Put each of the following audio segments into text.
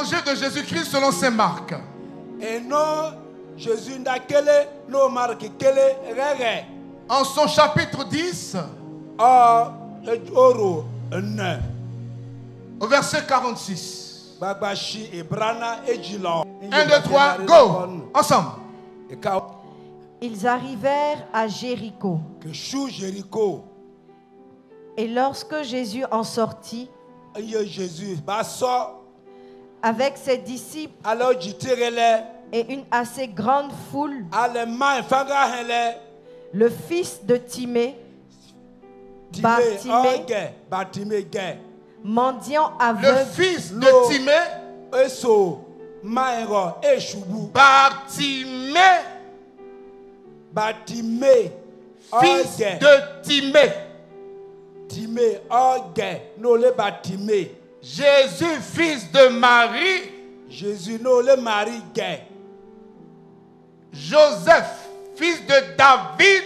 l'évangile de Jésus-Christ selon saint Marc. Et non, Jésus n'a qu'elle, non, Marc, qu'elle, rere. En son chapitre 10, au verset 46. 1, 2, 3, go! Ensemble. Ils arrivèrent à Jéricho. Et lorsque Jésus en sortit, avec ses disciples et une assez grande foule, le fils de Timée, Bartimée, mendiant aveugle, le fils de Timée, Bartimée, fils de Timée. Jésus, fils de Marie. Joseph, fils de David.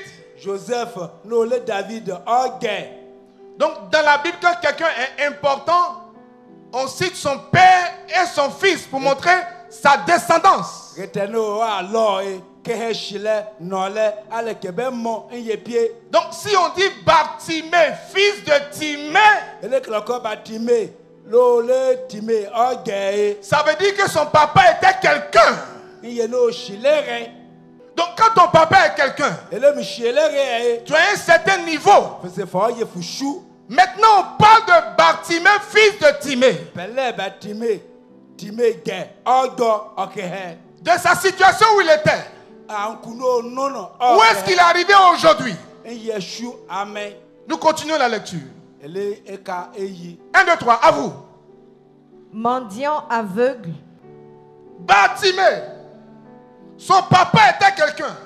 Donc dans la Bible, quand quelqu'un est important, on cite son père et son fils pour montrer sa descendance. Donc si on dit Bartimée, fils de Timée, ça veut dire que son papa était quelqu'un. Donc quand ton papa est quelqu'un, tu as un certain niveau. Maintenant on parle de Bartimée, fils de Timée. De sa situation où il était. Où est-ce qu'il est arrivé aujourd'hui? Nous continuons la lecture. 1, 2, 3, à vous. mendiant aveugle. Bartimée, son papa était quelqu'un.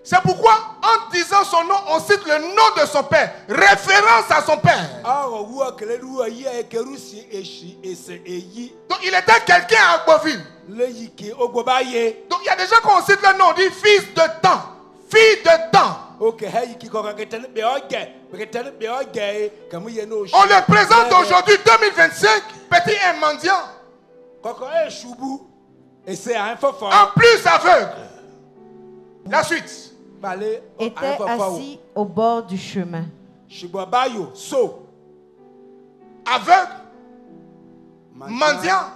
C'est pourquoi en disant son nom, on cite le nom de son père, référence à son père. Donc il était quelqu'un à Agboville. Donc il y a des gens qu'on cite le nom, on dit fils de temps, fille de temps. On le présente aujourd'hui 2025, petit et mendiant. En plus aveugle. La suite. Était assis au bord du chemin. Aveugle, mendiant.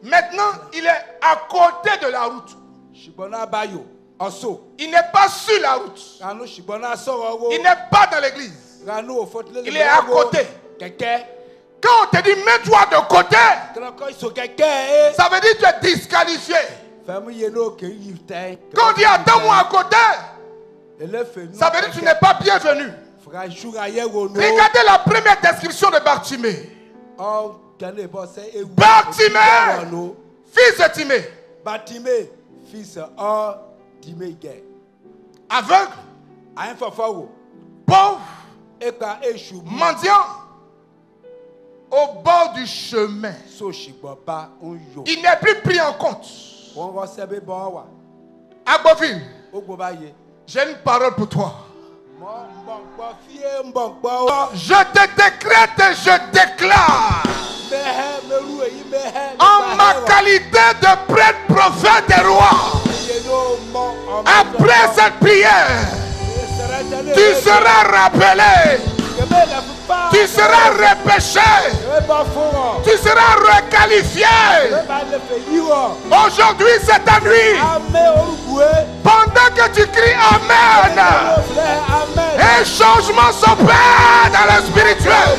Maintenant, il est à côté de la route. Il n'est pas sur la route. Il n'est pas dans l'église. Il est à côté. Quand on te dit mets-toi de côté, ça veut dire que tu es disqualifié. Quand on dit attends-moi à côté, ça veut dire que tu n'es pas bienvenu. Regardez la première description de Bartimée. Bartimée, fils de Timée. Aveugle, pauvre, mendiant, au bord du chemin. Il n'est plus pris en compte. Agboville, j'ai une parole pour toi. Je te décrète et je déclare, en ma qualité de prêtre, prophète et roi, après cette prière, tu seras rappelé, tu seras repêché, tu seras requalifié. Aujourd'hui, c'est ta nuit. Pendant que tu cries Amen, un changement s'opère dans le spirituel.